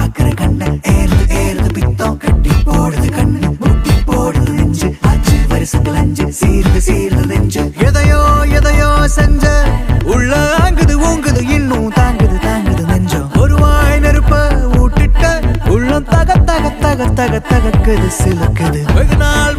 பாக்குற கண்ண ஏறுது ஏறுது பித்தம் கட்டி போடுது கண்ணு முட்டி போடுது நெஞ்சு அஞ்சு வருஷங்கள் அஞ்சு சீர்ந்து சீர்ந்து நெஞ்சு எதையோ எதையோ செஞ்ச உள்ள ஆங்குது ஓங்குது இன்னும் தாங்குது தாங்குது நெஞ்சம் ஒரு வாய் நெருப்ப ஊட்டிட்ட உள்ளம் தக தக தக தக தகக்குது சிலுக்குது வெகு நாள்